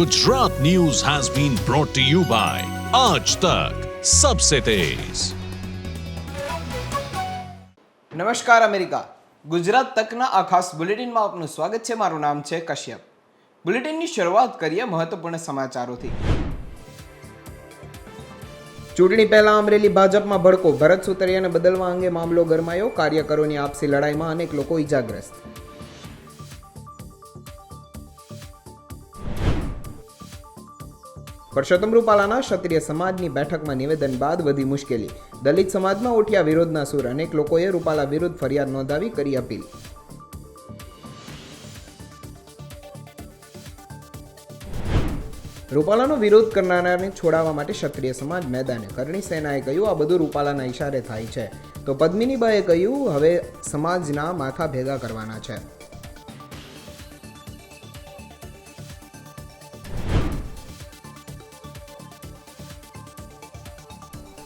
Gujarat news has been brought to you by Aaj Tak सबसे तेज। નમસ્કાર America Gujarat તકના આ ખાસ બુલેટિનમાં આપનું સ્વાગત છે। મારું નામ છે કશ્યપ। બુલેટિનની શરૂઆત કરીએ મહત્વપૂર્ણ સમાચારોથી। ચૂંટણી પહેલા અમરેલી ભાજપમાં ભડકો, ભરત સુતરિયાને બદલવા અંગે મામલો ગરમાયો, કાર્યકરોની આપસી લડાઈમાં અનેક લોકો ઈજાગ્રસ્ત। પરસોત્તમ રૂપાલાના ક્ષત્રિય સમાજની બેઠકમાં નિવેદન બાદ વધી મુશ્કેલી, દલિત સમાજમાં ઉઠ્યા વિરોધના સૂર, અનેક લોકોએ રૂપાલા વિરુદ્ધ ફરિયાદ નોંધાવી, કરી અપીલ। રૂપાલાનો વિરોધ કરનારાને છોડાવવા માટે ક્ષત્રિય સમાજ મેદાને, કરણી સેનાએ કહ્યું આ બધું રૂપાલાના ઈશારે થાય છે, તો પદ્મિનીબાએ કહ્યું હવે સમાજના માથા ભેગા કરવાના છે।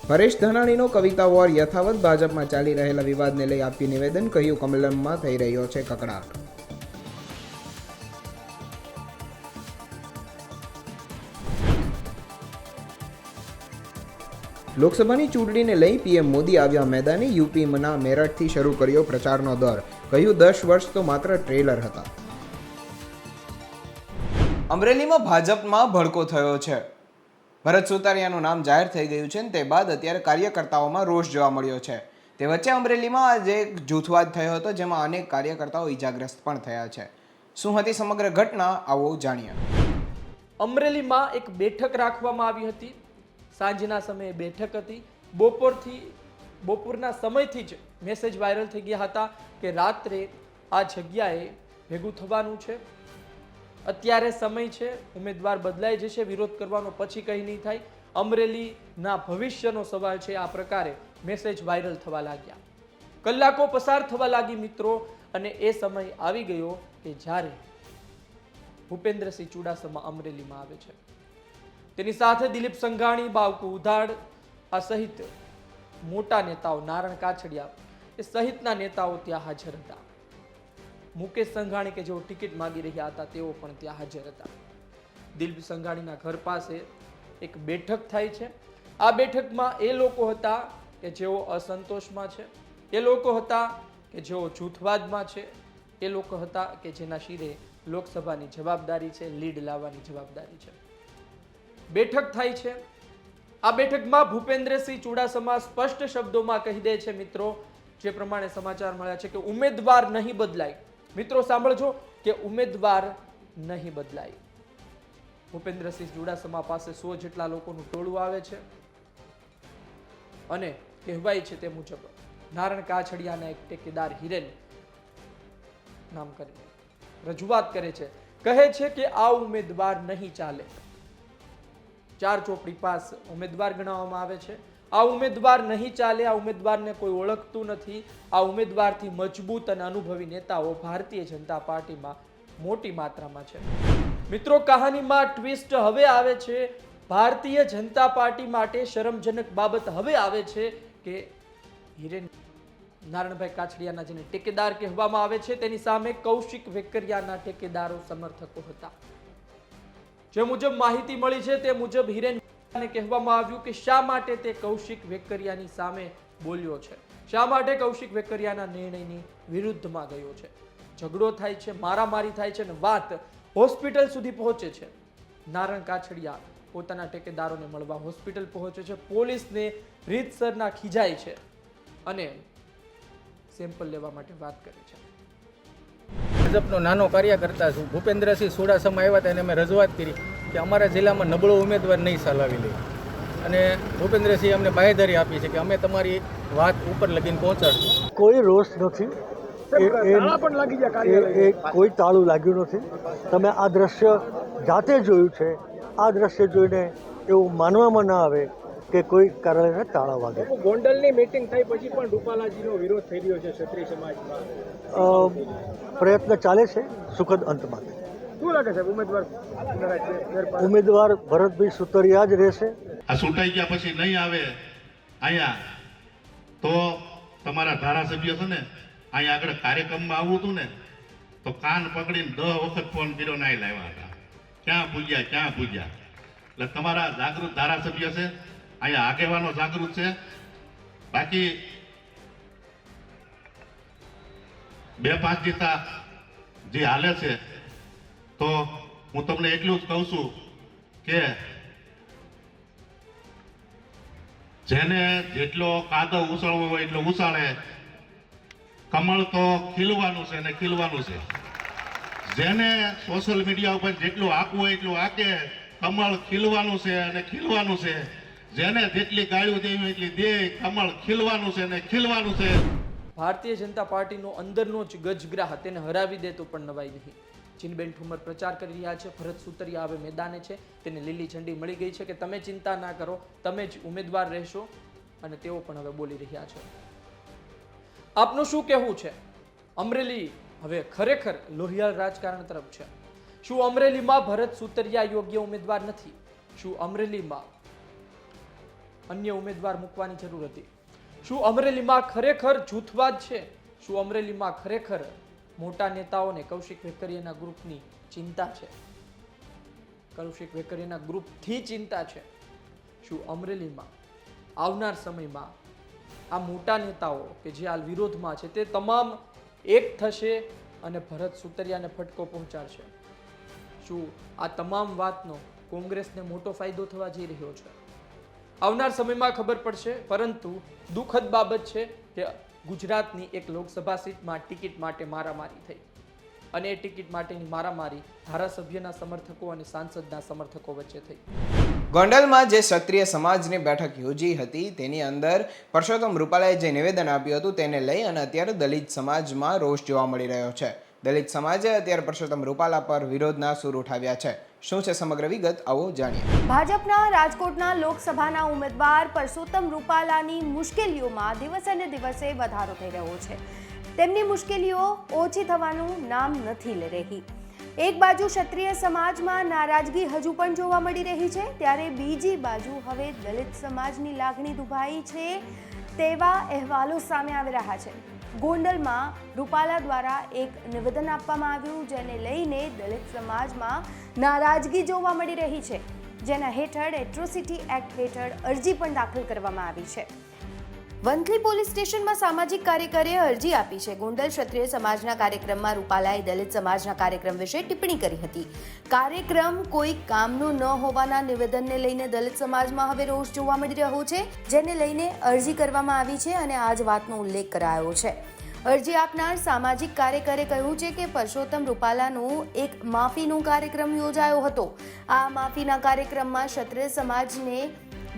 પરેશ ધાનાણીનો કવિતા વોર યથાવત, ભાજપમાં ચાલી રહેલા વિવાદને લઈ આપ્યું નિવેદન, કહ્યું કમલમમાં થઈ રહ્યો છે કકડાટ। લોકસભાની ચૂંટણીને લઈ પીએમ મોદી આવ્યા મેદાને, યુપીના મેરઠથી શરૂ કર્યો પ્રચારનો દોર, કહ્યું 10 વર્ષ તો માત્ર ટ્રેલર હતા। અમરેલીમાં ભાજપમાં ભડકો થયો છે। ભરત સુતારિયાનું નામ જાહેર થઈ ગયું છે, તે બાદ અત્યારે કાર્યકર્તાઓમાં રોષ જોવા મળ્યો છે। તે વચ્ચે અમરેલીમાં આજે એક જૂથવાદ થયો હતો, જેમાં અનેક કાર્યકર્તાઓ ઈજાગ્રસ્ત પણ થયા છે। શું હતી સમગ્ર ઘટના, આવો જાણીએ। અમરેલીમાં એક બેઠક રાખવામાં આવી હતી। સાંજના સમયે બેઠક હતી। બપોરના સમયથી જ મેસેજ વાયરલ થઈ ગયા હતા કે રાત્રે આ જગ્યાએ ભેગું થવાનું છે, અત્યારે સમય છે, ઉમેદવાર બદલાઈ જશે, વિરોધ કરવાનો પછી કંઈ નહીં થાય, અમરેલીના ભવિષ્યનો સવાલ છે, આ પ્રકારે મેસેજ વાયરલ થવા લાગ્યા। કલાકો પસાર થવા લાગી મિત્રો, અને એ સમય આવી ગયો કે જ્યારે ભૂપેન્દ્રસિંહ ચુડાસમા અમરેલીમાં આવે છે। તેની સાથે દિલીપ સંઘાણી, બાવકુ ઉધાડ આ સહિત મોટા નેતાઓ, નારણ કાછડિયા એ સહિતના નેતાઓ ત્યાં હાજર હતા। મુકેશ સંઘાણી કે જેઓ ટિકિટ માંગી રહ્યા હતા તેઓ પણ ત્યાં હાજર હતા। દિલીપ સંઘાણીના ઘર પાસે એક બેઠક થાય છે। આ બેઠકમાં એ લોકો હતા કે જેઓ અસંતોષમાં છે, એ લોકો હતા કે જેઓ જૂથવાદમાં છે, એ લોકો હતા કે જેના શિરે લોકસભાની જવાબદારી છે, લીડ લાવવાની જવાબદારી છે। બેઠક થાય છે। આ બેઠકમાં ભૂપેન્દ્રસિંહ ચુડાસમા સ્પષ્ટ શબ્દોમાં કહી દે છે મિત્રો, જે પ્રમાણે સમાચાર મળ્યા છે કે ઉમેદવાર નહીં બદલાય। મિત્રો સાંભળજો કે ઉમેદવાર નહીં બદલાય। ભૂપેન્દ્રસિંહ ચુડાસમા પાસે 100 જેટલા લોકોનું ટોળું આવે છે અને કહેવાય છે તે મુજબ નારણ કાછડિયાના એક ટેકેદાર હિરેન નામ કરીને રજૂઆત કરે છે, કહે છે કે આ ઉમેદવાર નહીં ચાલે। 4 ચોપડી પાસ ઉમેદવાર ગણાવવામાં આવે છે। આ ઉમેદવાર નહીં ચાલે, આ ઉમેદવારને કોઈ ઓળખતું નથી, આ ઉમેદવારથી મજબૂત અને અનુભવી નેતાઓ ભારતીય જનતા પાર્ટીમાં મોટી માત્રામાં છે। મિત્રો કહાનીમાં ટ્વિસ્ટ હવે આવે છે। ભારતીય જનતા પાર્ટી માટે શરમજનક બાબત હવે આવે છે કે હિરેન નારણભાઈ કાછડિયાના જેને ટેકેદાર કહેવામાં આવે છે, તેની સામે કૌશિક વેકરિયાના ટેકેદારો સમર્થકો હતા। જે મુજબ માહિતી મળી છે તે મુજબ હિરેન કહેવામાં આવ્યું કે શા માટે તે કૌશિક વેકરિયાની સામે બોલ્યો છે, શા માટે કૌશિક વેકરિયાના નિર્ણયની વિરુદ્ધમાં ગયો છે। ઝઘડો થાય છે, મારામારી થાય છે અને વાત હોસ્પિટલ સુધી પહોંચે છે। નારણ કાછડિયા પોતાના ટેકેદારોને મળવા હોસ્પિટલ પહોંચે છે, પોલીસને રીતસરના ખીજાય છે અને સેમ્પલ લેવા માટે વાત કરે છે। ભાજપનો નાનો કાર્યકર્તા છું। ભૂપેન્દ્રસિંહ ચુડાસમા આવ્યા હતા અને અમે રજૂઆત કરી કે અમારા જિલ્લામાં નબળો ઉમેદવાર નહીં ચલાવી લે, અને ભૂપેન્દ્રસિંહ અમને બાંહેધરી આપી છે કે અમે તમારી વાત ઉપર લગીને પહોંચાડશું। કોઈ રોષ નથી, કોઈ તાળું લાગ્યું નથી। તમે આ દ્રશ્ય જાતે જોયું છે। આ દ્રશ્ય જોઈને એવું માનવામાં ના આવે કે કોઈ કાર્યાલયને તાળા વાગે। ગોંડલની મીટિંગ થઈ પછી પણ રૂપાલાજીનો વિરોધ થઈ રહ્યો છે ક્ષત્રિય સમાજમાં, પ્રયત્ન ચાલે છે સુખદ અંત માટે। શું લાગે છે ઉમેદવાર ભરતભાઈ સુતરિયા જ રહેશે। આ ચૂંટાઈ ગયા પછી નહીં આવે અહીંયા તો તમારા ધારાસભ્ય છે ને અહીંયા આગળ કાર્યક્રમમાં આવવું હતું ને તો કાન પકડીને 10 વખત ફોન કર્યો ના લાવ્યા હતા। ક્યાં પૂજ્યા એટલે તમારા જાગૃત ધારાસભ્ય છે, અહીંયા આગેવાનો જાગૃત છે. બાકી 2-5 દીતા જે હાલે છે તો હું તમને એટલું જ કહું છું કે જેને જેટલો કાદવ ઉછળવો હોય એટલો ઉછાળે. કમળ તો ખીલવાનું છે ને ખીલવાનું છે. જેને સોશિયલ મીડિયા ઉપર જેટલું આંકવું હોય એટલું આંકે. કમળ ખીલવાનું છે અને ખીલવાનું છે. જેને જેટલી ગાળ્યું દેવી એટલી દે. કમળ ખીલવાનું છે ને ખીલવાનું છે. ભારતીય જનતા પાર્ટીનો અંદરનો જ ગજગ્રાહ તેને હરાવી દે તો પણ નવાઈ નહીં. ચીનબેન ઠુમર પ્રચાર કરી રહ્યા છે, ભરત સુતરિયા હવે મેદાને છે, તેને લીલી ઝંડી મળી ગઈ છે કે તમે ચિંતા ના કરો, તમે જ ઉમેદવાર રહેશો, અને તેઓ પણ હવે બોલી રહ્યા છે. આપનું શું કહેવું છે? અમરેલી હવે ખરેખર લોહિયાળ રાજકારણ તરફ છે. શું અમરેલીમાં ભરત સુતરિયા યોગ્ય ઉમેદવાર નથી? શું અમરેલીમાં અન્ય ઉમેદવાર મૂકવાની જરૂર હતી? શું અમરેલીમાં ખરેખર જૂથવાદ છે? શું અમરેલીમાં ખરેખર મોટા નેતાઓને કૌશિક વેકરિયાના ગ્રુપની ચિંતા છે? કૌશિક વેકરિયાના ગ્રુપથી ચિંતા છે? શું અમરેલીમાં આવનાર સમયમાં આ મોટા નેતાઓ કે જે હાલ વિરોધમાં છે તે તમામ એક થશે અને ભરત સુતરિયાને ફટકો પહોંચાડશે? શું આ તમામ વાતનો કોંગ્રેસને મોટો ફાયદો થવા જઈ રહ્યો છે? આવનાર સમયમાં ખબર પડશે. પરંતુ દુઃખદ બાબત છે કે ગુજરાતની એક લોકસભા સીટમાં ટિકિટ માટે મારામારી થઈ, અને એ ટિકિટ માટેની મારામારી ધારાસભ્યના સમર્થકો અને સાંસદના સમર્થકો વચ્ચે થઈ. ગોંડલમાં જે ક્ષત્રિય સમાજની બેઠક યોજી હતી તેની અંદર પરસોત્તમ રૂપાલાએ જે નિવેદન આપ્યું હતું તેને લઈ અને અત્યારે દલિત સમાજમાં રોષ જોવા મળી રહ્યો છે. દલિત સમાજે અત્યારે પરસોત્તમ રૂપાલા પર વિરોધના સૂર ઉઠાવ્યા છે. શું છે સમગ્ર વિગત, આવો જાણીએ. ભાજપના રાજકોટના લોકસભાના ઉમેદવાર પરસોત્તમ રૂપાલાની મુશ્કેલીઓમાં દિવસે ને દિવસે વધારો થઈ રહ્યો છે. તેમની મુશ્કેલીઓ ઓછી થવાનું નામ નથી લઈ રહી. એક બાજુ ક્ષત્રિય સમાજમાં નારાજગી હજુ પણ જોવા મળી રહી છે, ત્યારે બીજી બાજુ હવે દલિત સમાજની લાગણી દુભાઈ છે તેવા અહેવાલો સામે આવી રહ્યા છે. ગોંડલમાં રૂપાલા દ્વારા એક નિવેદન આપવામાં આવ્યું, જેને લઈને દલિત સમાજમાં નારાજગી જોવા મળી રહી છે, જેના હેઠળ એટ્રોસિટી એક્ટ હેઠળ અરજી પણ દાખલ કરવામાં આવી છે. વંથલી પોલીસ સ્ટેશનમાં સામાજિક કાર્યકરે અરજી આપી છે. ગોંડલ ક્ષત્રિય સમાજના કાર્યક્રમમાં રૂપાલાએ દલિત સમાજના કાર્યક્રમ વિશે ટિપ્પણી કરી હતી. કાર્યક્રમ કોઈ કામનો ન હોવાના નિવેદનને લઈને દલિત સમાજમાં હવે રોષ જોવા મળી રહ્યો છે, જેને લઈને અરજી કરવામાં આવી છે અને આ જ વાતનો ઉલ્લેખ કરાયો છે. અરજી આપનાર સામાજિક કાર્યકરે કહ્યું છે કે પરસોત્તમ રૂપાલાનું એક માફીનો કાર્યક્રમ યોજાયો હતો. આ માફીના કાર્યક્રમમાં ક્ષત્રિય સમાજને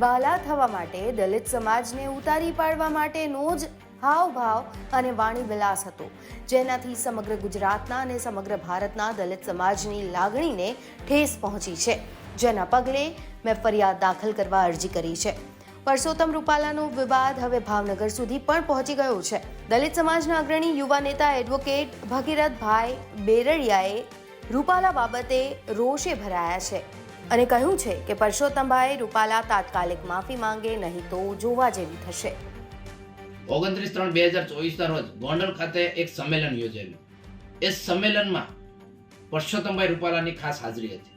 વહાલા થવા માટે, દલિત સમાજને ઉતારી પાડવા માટેનો જ હાવભાવ અને વાણી વિલાસ હતો, જેનાથી સમગ્ર ગુજરાતના અને સમગ્ર ભારતના દલિત સમાજની લાગણીને ઠેસ પહોંચી છે, જેના પગલે મેં ફરિયાદ દાખલ કરવા અરજી કરી છે. પરસોત્તમ રૂપાલાનો વિવાદ હવે ભાવનગર સુધી પણ પહોંચી ગયો છે. દલિત સમાજના અગ્રણી યુવા નેતા એડવોકેટ ભગીરથભાઈ બેરડિયાએ રૂપાલા બાબતે રોષે ભરાયા છે અને કહ્યું છે કે પરસોત્તમભાઈ રૂપાલા તાત્કાલિક માફી માંગે, નહીં તો જોવા જેવી થશે. 29/3/2024 રોજ ગોંડલ ખાતે એક સંમેલન યોજાયું. એ સંમેલનમાં પરસોત્તમભાઈ રૂપાલાની ખાસ હાજરી હતી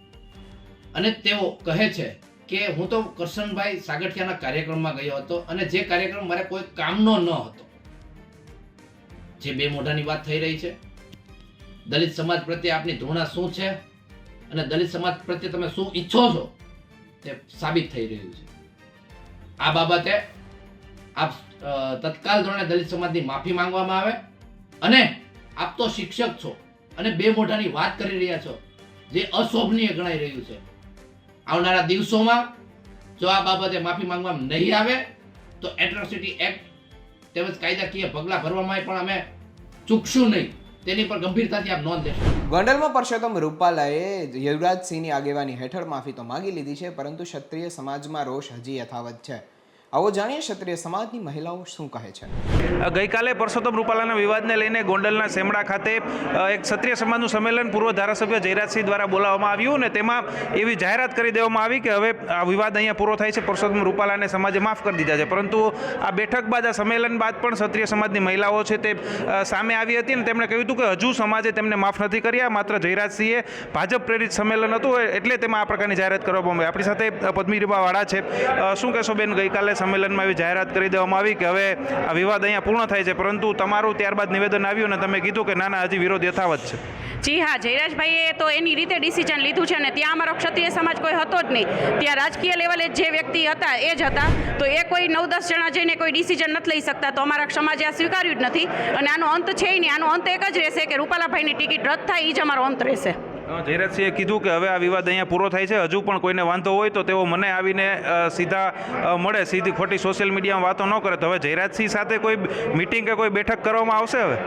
અને તેઓ કહે છે કે હું તો કરશનભાઈ સાગઠિયાના કાર્યક્રમમાં ગયો હતો અને જે કાર્યક્રમ મારે કોઈ કામનો ન હતો. જે બે મોઢાની વાત થઈ રહી છે. દલિત સમાજ પ્રત્યે આપની ધૃણા શું છે અને દલિત સમાજ પ્રત્યે તમે શું ઈચ્છો છો તે સાબિત થઈ રહ્યું છે. આ બાબતે આપ તત્કાલ ધોરણે દલિત સમાજની માફી માંગવામાં આવે અને આપ તો શિક્ષક છો અને બે મોઢાની વાત કરી રહ્યા છો, જે અશોભનીય ગણાઈ રહ્યું છે. આવનારા દિવસોમાં જો આ બાબતે માફી માંગવામાં નહીં આવે તો એટ્રોસિટી એક્ટ તેમજ કાયદાકીય પગલાં ભરવામાં પણ અમે ચૂકશું નહીં. તેની પર ગંભીરતાથી આપ નોંધ લેશો. ગોંડલમાં પરસોત્તમ રૂપાલાએ યુવરાજસિંહની આગેવાની હેઠળ માફી તો માંગી લીધી છે, પરંતુ ક્ષત્રિય સમાજમાં રોષ હજી યથાવત છે. આવો જાણીએ ક્ષત્રિય સમાજની મહિલાઓ શું કહે છે. ગઈકાલે પરસોત્તમ રૂપાલાના વિવાદને લઈને ગોંડલના સેમડા ખાતે એક ક્ષત્રિય સમાજનું સંમેલન પૂર્વ ધારાસભ્ય જયરાજસિંહ દ્વારા બોલાવવામાં આવ્યું અને તેમાં એવી જાહેરાત કરી દેવામાં આવી કે હવે આ વિવાદ અહીંયા પૂરો થાય છે, પરસોત્તમ રૂપાલાને સમાજે માફ કરી દીધા છે. પરંતુ આ બેઠક બાદ, આ સંમેલન બાદ પણ ક્ષત્રિય સમાજની મહિલાઓ છે તે સામે આવી હતી અને તેમણે કહ્યું હતું કે હજુ સમાજે તેમને માફ નથી કર્યા. માત્ર જયરાજસિંહે ભાજપ પ્રેરિત સંમેલન હતું એટલે તેમાં આ પ્રકારની જાહેરાત કરવામાં આવી. આપણી સાથે પદ્મીરીબા વાળા છે. શું કહેશો બેન, ગઈકાલે સંમેલનમાં એવી જાહેરાત કરી દેવામાં આવી કે હવે આ વિવાદ અહીંયા પૂર્ણ થાય છે, પરંતુ તમારું ત્યારબાદ નિવેદન આવ્યું અને તમે કીધું કે ના, હજી વિરોધ યથાવત છે. જી હા, જયરાજભાઈએ તો એની રીતે ડિસિઝન લીધું છે અને ત્યાં અમારો ક્ષત્રિય સમાજ કોઈ હતો જ નહીં. ત્યાં રાજકીય લેવલે જે વ્યક્તિ હતા એ જ હતા, તો એ કોઈ 9-10 જણા જઈને કોઈ ડિસિઝન નથી લઈ શકતા. તો અમારા સમાજે આ સ્વીકાર્યું જ નથી અને આનો અંત છે નહીં. આનો અંત એક જ રહેશે કે રૂપાલાભાઈની ટિકિટ રદ થાય, એ જ અમારો અંત રહેશે. જયરાજસિંહે કીધું કે હવે આ વિવાદ અહીંયા પૂરો થાય છે, હજુ પણ કોઈને વાંધો હોય તો તેઓ મને આવીને સીધા મળે, સીધી ખોટી સોશિયલ મીડિયામાં વાતો ન કરે. તો હવે જયરાજસિંહ સાથે કોઈ મિટિંગ કે કોઈ બેઠક કરવામાં આવશે? હવે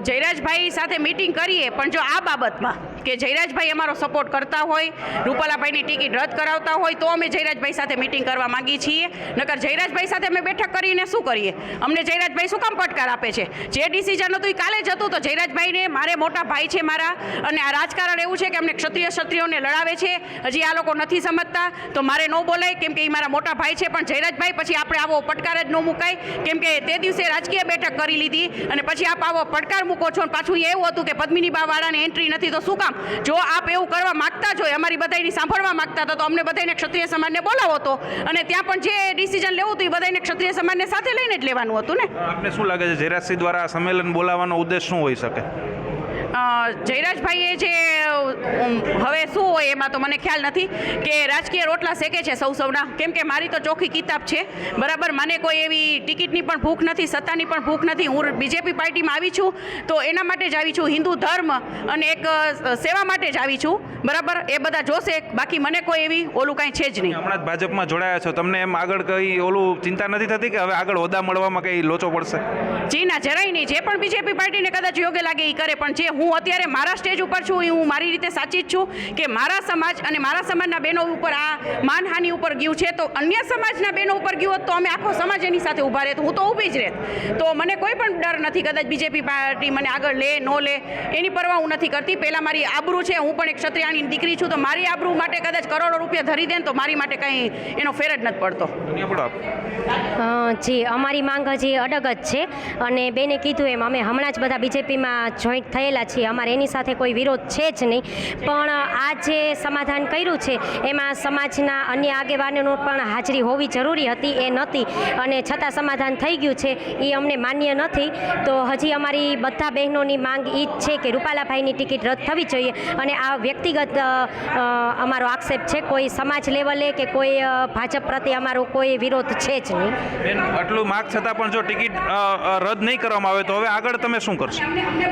જયરાજભાઈ સાથે મિટિંગ કરીએ, પણ જો આ બાબતમાં કે જયરાજભાઈ અમારો સપોર્ટ કરતા હોય, રૂપાલાભાઈની ટિકિટ રદ કરાવતા હોય, તો અમે જયરાજભાઈ સાથે મિટિંગ કરવા માંગીએ છીએ. નકર જયરાજભાઈ સાથે અમે બેઠક કરીને શું કરીએ? અમને જયરાજભાઈ શું કામ પડકાર આપે છે? જે ડિસિઝન હતું એ કાલે જ હતું. તો જયરાજભાઈને, મારે મોટા ભાઈ છે મારા, અને આ રાજકારણ એવું છે કે અમને ક્ષત્રિયોને લડાવે છે. હજી આ લોકો નથી સમજતા, તો મારે ન બોલાય, કેમ કે એ મારા મોટા ભાઈ છે. પણ જયરાજભાઈ, પછી આપણે આવો પડકાર જ ન મુકાય, કેમ કે તે દિવસે રાજકીય બેઠક કરી લીધી અને પછી આપ આવો પડકાર મૂકો છો. પાછું એવું હતું કે પદ્મિનીબા વાળાને એન્ટ્રી નથી, તો શું કામ? જો આપ એવું કરવા માંગતા જ હોય, અમારી બધાની સાંભળવા માંગતા હતા, તો અમને બધાને ક્ષત્રિય સમાજને બોલાવો હતો અને ત્યાં પણ જે ડિસિઝન લેવું હતું એ બધાને ક્ષત્રિય સમાજને સાથે લઈને જ લેવાનું હતું ને. આપને શું લાગે છે જયરાજસિંહ દ્વારા સંમેલન બોલાવવાનો ઉદ્દેશ શું હોઈ શકે? જયરાજભાઈએ જે હવે શું હોય એમાં તો મને ખ્યાલ નથી, કે રાજકીય રોટલા શેકે છે સૌના. કેમ કે મારી તો ચોખ્ખી કિતાબ છે, બરાબર. મને કોઈ એવી ટિકિટની પણ ભૂખ નથી, સત્તાની પણ ભૂખ નથી. હું બીજેપી પાર્ટીમાં આવી છું તો એના માટે જ આવી છું, હિન્દુ ધર્મ અને એક સેવા માટે જ આવી છું, બરાબર. એ બધા જોશે, બાકી મને કોઈ એવી ઓલું કાંઈ છે જ નહીં. હમણાં જ ભાજપમાં જોડાયા છો, તમને એમ આગળ કંઈ ઓલું ચિંતા નથી થતી કે હવે આગળ હોદ્દા મળવામાં કંઈ લોચો પડશે? જી ના, જરાય નહીં. જે પણ બીજેપી પાર્ટીને કદાચ યોગ્ય લાગે એ કરે, પણ જે હું અત્યારે મારા સ્ટેજ ઉપર છું, હું મારી રીતે સાચી જ છું કે મારા સમાજ અને મારા સમાજના બહેનો ઉપર આ માનહાનિ ઉપર ગયું છે. તો અન્ય સમાજના બહેનો ઉપર ગયું હોત તો અમે આખો સમાજ એની સાથે ઊભા રહેત, હું તો ઊભી જ રહેત. તો મને કોઈ પણ ડર નથી. કદાચ બીજેપી પાર્ટી મને આગળ લે ન લે એની પરવા હું નથી કરતી. પહેલાં મારી આબરૂ છે, હું પણ એક ક્ષત્રિયાની દીકરી છું, તો મારી આબરૂ માટે કદાચ કરોડો રૂપિયા ધરી દે તો મારી માટે કંઈ એનો ફેર જ નથી પડતો. જી, અમારી માંગ હજી અડગ જ છે અને બેને કીધું એમ અમે હમણાં જ બધા બીજેપીમાં જોઈન્ટ થયેલા છીએ. અમારે એની સાથે કોઈ વિરોધ છે જ નહીં, પણ આ જે સમાધાન કર્યું છે એમાં સમાજના અન્ય આગેવાનોનો પણ હાજરી હોવી જરૂરી હતી, એ નહોતી અને છતાં સમાધાન થઈ ગયું છે. એ અમને માન્ય નથી. તો હજી અમારી બધા બહેનોની માંગ એ જ છે કે રૂપાલાભાઈની ટિકિટ રદ થવી જોઈએ અને આ વ્યક્તિગત અમારો આક્ષેપ છે. કોઈ સમાજ લેવલે કે કોઈ ભાજપ પ્રત્યે અમારો કોઈ વિરોધ છે જ નહીં. બેન, આટલું માગ છતાં પણ જો ટિકિટ રદ નહીં કરવામાં આવે તો હવે આગળ તમે શું કરશો?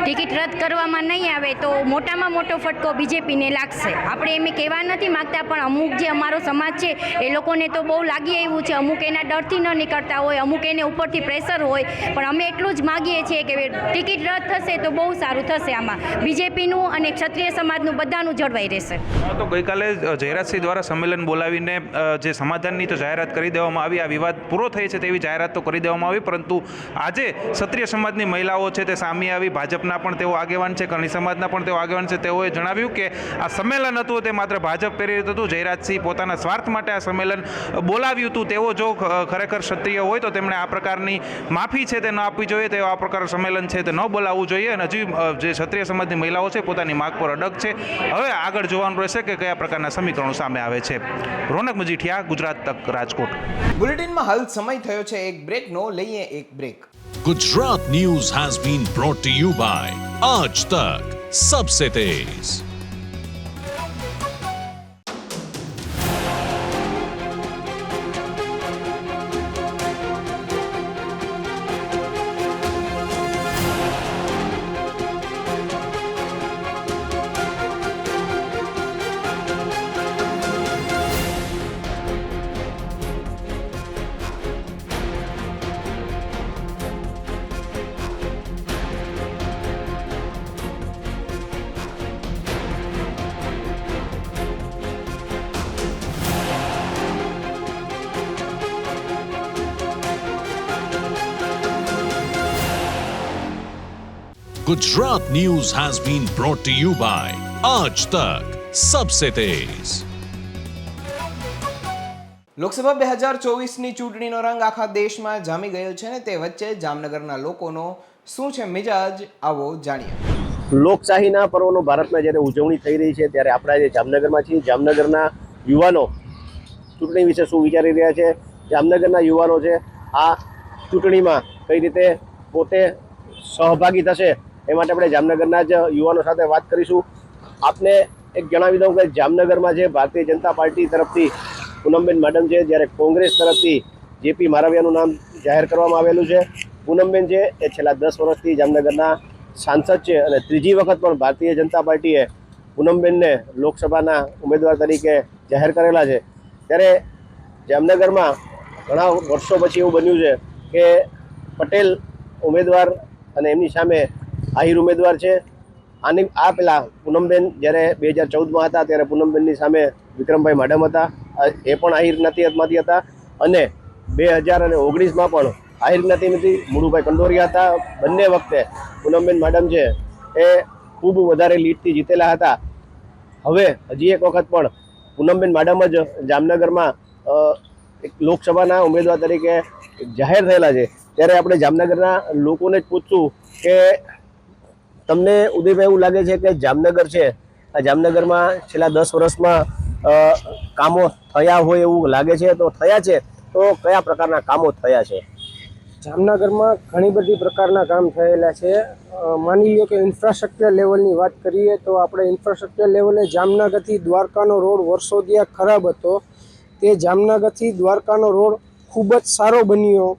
ટિકિટ રદ કરવામાં નહીં આવે તો મોટામાં મોટો ફટકો બીજેપીને લાગશે. આપણે એમ કહેવા નથી માગતા, પણ અમુક જે અમારો સમાજ છે એ લોકોને તો બહુ લાગી આવ્યું છે. અમુક એના ડરથી ન નીકળતા હોય, અમુક એને ઉપરથી પ્રેશર હોય, પણ અમે એટલું જ માગીએ છીએ કે ટિકિટ રદ થશે તો બહુ સારું થશે. આમાં બીજેપીનું અને ક્ષત્રિય સમાજનું બધાનું જળવાઈ રહેશે. તો ગઈકાલે જયરાજસિંહ દ્વારા સંમેલન બોલાવીને જે સમાધાનની તો જાહેરાત કરી દેવામાં આવી, આ વિવાદ પૂરો થાય છે તેવી જાહેરાત તો કરી દેવામાં આવી, પરંતુ આજે ક્ષત્રિય સમાજની મહિલાઓ છે તે સામે આવી. ભાજપના પણ તેઓ આગેવાન છે, કરણી સમાજના પણ તેઓ આગેવાન છે. તેઓએ જણાવ્યું કે આ સંમેલન હતું તે માત્ર ભાજપ પ્રેરિત હતું. જયરાજસિંહ પોતાના સ્વાર્થ માટે આ સંમેલન બોલાવ્યું હતું. તેઓ જો ખરેખર ક્ષત્રિય હોય તો તેમણે આ પ્રકારની માફી છે તે ન આપવી જોઈએ, તેઓ આ પ્રકારનું સંમેલન છે તે ન બોલાવવું જોઈએ. અને હજી જે ક્ષત્રિય સમાજની મહિલાઓ છે પોતાની માગ પર અડગ છે. હવે આગળ જોવાનું રહેશે કે કયા પ્રકારના સમીકરણો સામે આવે છે. રોનક મજીઠિયા, ગુજરાત તક, રાજકોટ. બુલેટિનમાં હાલ સમય થયો છે એક બ્રેકનો, લઈએ એક break. Gujarat News has been brought to you by Aaj Tak, Sabse Tez. Gujarat News has been brought to you by Aaj Tak, Sabse Tez. Lok Sabha 2024ની ચૂંટણીનો રંગ આખા દેશમાં જામી ગયો છે ને તે વચ્ચે જામનગરના લોકોનો શું છે મિજાજ, આવો જાણીએ. લોકશાહીના પર્વનો ભારતમાં જ્યારે ઉજવણી થઈ રહી છે ત્યારે આપણા જે જામનગરમાં છીએ, જામનગરના યુવાનો ચૂંટણી વિશે શું વિચારી રહ્યા છે, જામનગરના યુવાનો છે આ ચૂંટણીમાં કઈ રીતે પોતે સહભાગી થશે એ માટે આપણે જામનગરના જ યુવાનો સાથે વાત કરીશું. આપને એક જણાવી દઉં કે જામનગરમાં જે ભારતીય જનતા પાર્ટી તરફથી પૂનમબેન મેડમ છે, જ્યારે કોંગ્રેસ તરફથી જેપી મારવિયાનું નામ જાહેર કરવામાં આવેલું છે. પૂનમબેન છે એ છેલ્લા 10 વર્ષથી જામનગરના સાંસદ છે અને ત્રીજી વખત પણ ભારતીય જનતા પાર્ટીએ પૂનમબેનને લોકસભાના ઉમેદવાર તરીકે જાહેર કરેલા છે. ત્યારે જામનગરમાં ઘણા વર્ષો પછી એવું બન્યું છે કે પટેલ ઉમેદવાર અને એમની સામે આહિર ઉમેદવાર છે. આ પહેલાં પૂનમબેન જ્યારે 2014માં હતા ત્યારે પૂનમબેનની સામે વિક્રમભાઈ માડમ હતા, એ પણ આહિર જ્ઞાતિમાંથી હતા. અને 2019માં પણ આહિર જ્ઞાતિમાંથી મુળુભાઈ કંડોરિયા હતા. બંને વખતે પૂનમબેન માડમ છે એ ખૂબ વધારે લીડથી જીતેલા હતા. હવે હજી એક વખત પણ પૂનમબેન માડમ જ જામનગરમાં એક લોકસભાના ઉમેદવાર તરીકે જાહેર થયેલા છે. ત્યારે આપણે જામનગરના લોકોને જ પૂછશું કે તમને ઉદયભાઈ એવું લાગે છે કે જામનગર છે આ જામનગરમાં છેલ્લા 10 વર્ષમાં કામો થયા હોય એવું લાગે છે? તો થયા છે તો કયા પ્રકારના કામો થયા છે? જામનગરમાં ઘણી બધી પ્રકારના કામ થયેલા છે. માની લો કે ઇન્ફ્રાસ્ટ્રક્ચર લેવલની વાત કરીએ તો આપણે ઇન્ફ્રાસ્ટ્રક્ચર લેવલે જામનગરથી દ્વારકાનો રોડ વર્ષોથી ખરાબ હતો, તે જામનગરથી દ્વારકાનો રોડ ખૂબ જ સારો બન્યો.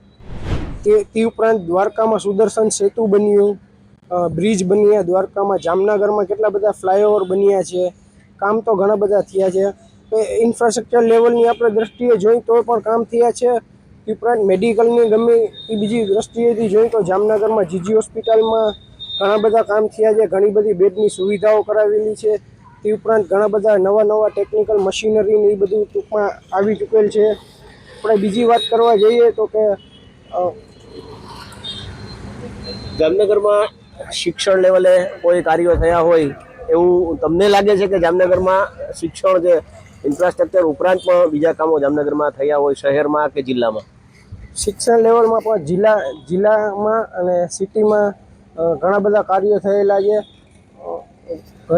તે ઉપરાંત દ્વારકામાં સુદર્શન સેતુ બન્યું, બ્રિજ બન્યા દ્વારકામાં. જામનગરમાં કેટલા બધા ફ્લાયઓવર બન્યા છે. કામ તો ઘણા બધા થયા છે. ઇન્ફ્રાસ્ટ્રક્ચર લેવલની આપણે દ્રષ્ટિએ જોઈ તો પણ કામ થયા છે. ઉપરાંત મેડિકલની ગમે એ બીજી દ્રષ્ટિએથી જોઈએ તો જામનગરમાં જીજી હોસ્પિટલમાં ઘણા બધા કામ થયા છે. ઘણી બધી બેડની સુવિધાઓ કરાવેલી છે. તે ઉપરાંત ઘણા બધા નવા ટેકનિકલ મશીનરી ને એ બધું ટૂંકમાં આવી ચૂકેલ છે. આપણે બીજી વાત કરવા જઈએ તો કે જામનગરમાં શિક્ષણ લેવલે કોઈ કાર્યો થયા હોય એવું તમને લાગે છે કે જામનગરમાં શિક્ષણ જે ઇન્ફ્રાસ્ટ્રક્ચર ઉપરાંત પણ બીજા કામો જામનગરમાં થયા હોય શહેરમાં કે જિલ્લામાં? શિક્ષણ લેવલમાં પણ જિલ્લામાં અને સિટીમાં ઘણા બધા કાર્યો થયેલા છે. તો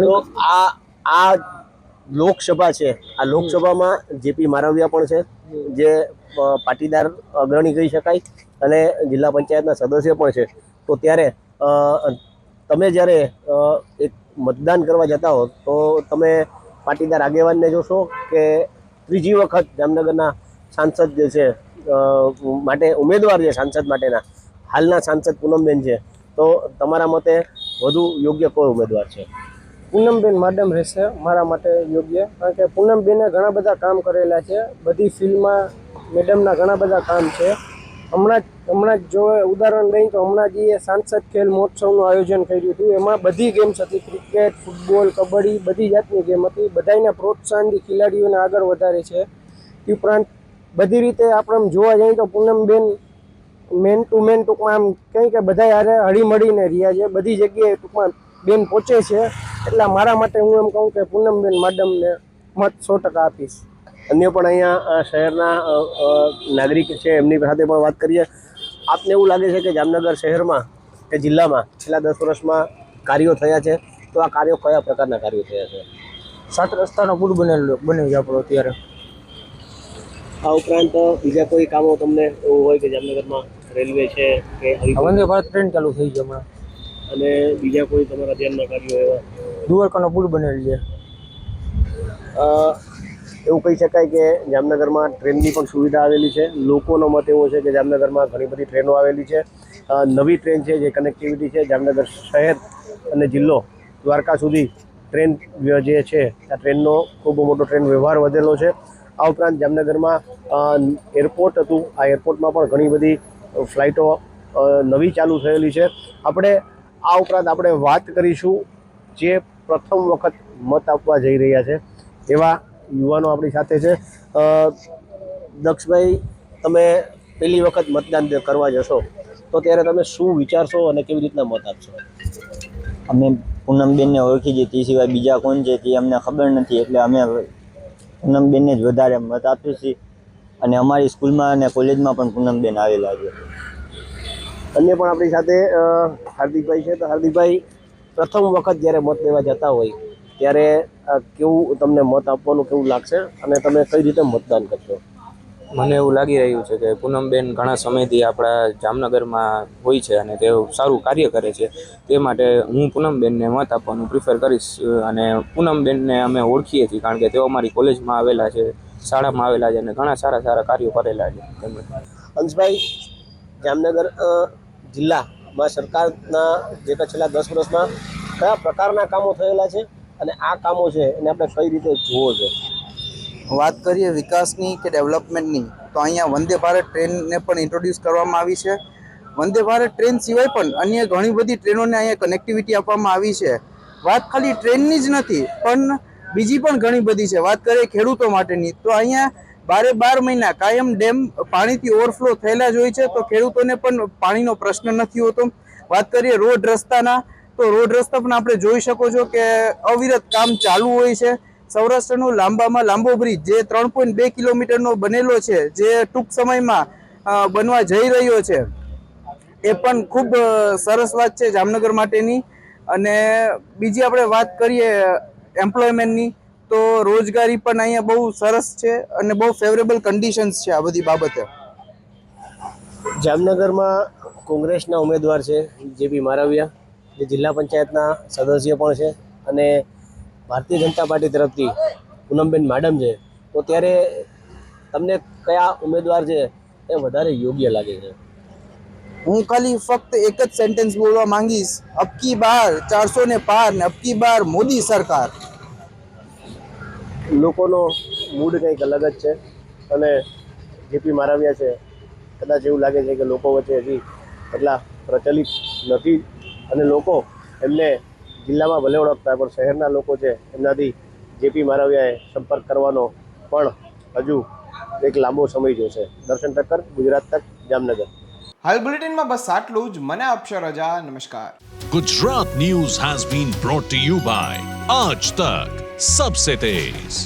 આ લોકસભા છે, આ લોકસભામાં જેપી મારવિયા પણ છે જે પાટીદાર અગ્રણી કહી શકાય અને જિલ્લા પંચાયતના સદસ્ય પણ છે. તો ત્યારે તમે જ્યારે એક મતદાન કરવા જતા હો તો તમે પાટીદાર આગેવાનને જોશો કે ત્રીજી વખત જામનગરના સાંસદ જે છે માટે ઉમેદવાર છે સાંસદ માટેના હાલના સાંસદ પૂનમબેન છે, તો તમારા મતે વધુ યોગ્ય કોઈ ઉમેદવાર છે? પૂનમબેન માડમ રહેશે મારા માટે યોગ્ય, કારણ કે પૂનમબેને ઘણા બધા કામ કરેલા છે. બધી ફિલ્ડમાં મેડમના ઘણા બધા કામ છે. હમણાં જ જો ઉદાહરણ લઈએ તો હમણાં જ એ સાંસદ ખેલ મહોત્સવનું આયોજન કર્યું હતું. એમાં બધી ગેમ્સ હતી, ક્રિકેટ, ફૂટબોલ, કબડ્ડી, બધી જાતની ગેમ હતી. બધાને પ્રોત્સાહનથી ખેલાડીઓને આગળ વધારે છે. ઉપરાંત બધી રીતે આપણે જોવા જઈએ તો પૂનમબેન મેન ટુ મેન ટૂંકમાં આમ કંઈ કે બધા યારે હળીમળીને રહ્યા છે. બધી જગ્યાએ ટૂંકમાં બેન પહોંચે છે. એટલે મારા માટે હું એમ કહું કે પૂનમબેન માડમને મત 100% આપીશ. અન્ય પણ અહીંયા શહેરના નાગરિક છે એમની સાથે પણ વાત કરીએ. આપને એવું લાગે છે કે જામનગર શહેરમાં કે જિલ્લામાં છેલ્લા 10 વર્ષમાં કાર્યો થયા છે? તો આ કાર્યો કયા પ્રકારના કાર્યો થયા છે? 7 રસ્તાનો પુલ બન્યો છે આપણો અત્યારે. આ ઉપરાંત બીજા કોઈ કામો તમને એવું હોય કે જામનગરમાં રેલવે છે કે વંદે ભારત ટ્રેન ચાલુ થઈ છે હમણાં? અને બીજા કોઈ તમારા ધ્યાનમાં કાર્યો એવા? દ્વારકાનો પુલ બનેલ છે. એવું કહી શકાય કે જામનગરમાં ટ્રેનની પણ સુવિધા આવેલી છે. લોકોનો મત એવો છે કે જામનગરમાં ઘણી બધી ટ્રેનો આવેલી છે. નવી ટ્રેન છે જે કનેક્ટિવિટી છે જામનગર શહેર અને જિલ્લો દ્વારકા સુધી ટ્રેન જે છે આ ટ્રેનનો ખૂબ મોટો ટ્રેન વ્યવહાર વધેલો છે. આ ઉપરાંત જામનગરમાં એરપોર્ટ હતું, આ એરપોર્ટમાં પણ ઘણી બધી ફ્લાઇટો નવી ચાલુ થયેલી છે. આ ઉપરાંત આપણે વાત કરીશું જે પ્રથમ વખત મત આપવા જઈ રહ્યા છે એવા યુવાનો આપણી સાથે છે. દક્ષભાઈ, તમે પહેલી વખત મતદાન કરવા જશો તો ત્યારે તમે શું વિચારશો અને કેવી રીતના મત આપશો? અમે પૂનમબેનને ઓળખી છીએ, તે સિવાય બીજા કોણ છે તે અમને ખબર નથી, એટલે અમે પૂનમબેનને જ વધારે મત આપીએ છીએ અને અમારી સ્કૂલમાં અને કોલેજમાં પણ પૂનમબેન આવેલા છે. અન્ય પણ આપણી સાથે હાર્દિકભાઈ છે. તો હાર્દિકભાઈ, પ્રથમ વખત જ્યારે મત લેવા જતા હોય ત્યારે કેવું તમને મત આપવાનું કેવું લાગશે અને તમે કઈ રીતે મતદાન કરશો? મને એવું લાગી રહ્યું છે કે પૂનમબેન ઘણા સમયથી આપણા જામનગરમાં હોય છે અને તેઓ સારું કાર્ય કરે છે, તે માટે હું પૂનમબેનને મત આપવાનું પ્રિફર કરીશ. અને પૂનમબેનને અમે ઓળખીએ છીએ કારણ કે તેઓ અમારી કોલેજમાં આવેલા છે, શાળામાં આવેલા છે અને ઘણા સારા સારા કાર્યો કરેલા છે તેમણે. અંશભાઈ, જામનગર જિલ્લામાં સરકારના જે છેલ્લા 10 વર્ષમાં કયા પ્રકારના કામો થયેલા છે અને આ કામો છે એને આપણે કઈ રીતે જોવો છે? વાત કરીએ વિકાસની કે ડેવલપમેન્ટની, તો અહીંયા વંદે ભારત ટ્રેનને પણ ઇન્ટ્રોડ્યુસ કરવામાં આવી છે. વંદે ભારત ટ્રેન સિવાય પણ અન્ય ઘણી બધી ટ્રેનોને અહીંયા કનેક્ટિવિટી આપવામાં આવી છે. વાત ખાલી ટ્રેનની જ નથી પણ બીજી પણ ઘણી બધી છે. વાત કરીએ ખેડૂતો માટેની, તો અહીંયા 12 મહિના કાયમ ડેમ પાણીથી ઓવરફ્લો થયેલા જ હોય છે, તો ખેડૂતોને પણ પાણીનો પ્રશ્ન નથી હોતો. વાત કરીએ રોડ રસ્તાના, તો રોડ રસ્તા પણ આપણે જોઈ શકો છો કે અવિરત કામ ચાલુ હોય છે. સૌરાષ્ટ્રનો લાંબામાં લાંબો બ્રિજ જે 3.2 કિલોમીટરનો બનેલો છે, જે ટૂંક સમયમાં બનવા જઈ રહ્યો છે, એ પણ ખૂબ સરસ વાત છે જામનગર માટેની. અને બીજી આપણે વાત કરીએ એમ્પ્લોયમેન્ટની, તો રોજગારી પણ અહીંયા બહુ સરસ છે અને બહુ ફેવરેબલ કન્ડિશન્સ છે આ બધી બાબતે. જામનગરમાં કોંગ્રેસના ઉમેદવાર છે જેપી મારવિયા, જે જિલ્લા પંચાયતના સદસ્ય પણ છે, અને ભારતીય જનતા પાર્ટી તરફથી પૂનમબેન મેડમ છે. તો ત્યારે તમને કયા ઉમેદવાર છે એ વધારે યોગ્ય લાગે છે? હું ખાલી ફક્ત એક જ સેન્ટેન્સ બોલવા માંગીશ, અબકી બાર 400 ને પાર ને અબકી બાર મોદી સરકાર. લોકોનો મૂડ કંઈક અલગ જ છે અને જેપી મારવિયા છે, કદાચ એવું લાગે છે કે લોકો વચ્ચે હજી એટલા પ્રચલિત નથી અને લોકો એમને જિલ્લામાં ભલે ઓળખતા પણ શહેરના લોકો છે એમનાથી જેપી મારવિયાએ સંપર્ક કરવાનો પણ હજુ એક લાંબો સમય જોશે. દર્શન ઠક્કર, ગુજરાત તક, જામનગર. હાલ બુલેટિનમાં બસ આટલું જ. મને આપશો રજા. નમસ્કાર. Gujarat News has been brought to you by Aaj Tak, Sabse Tez.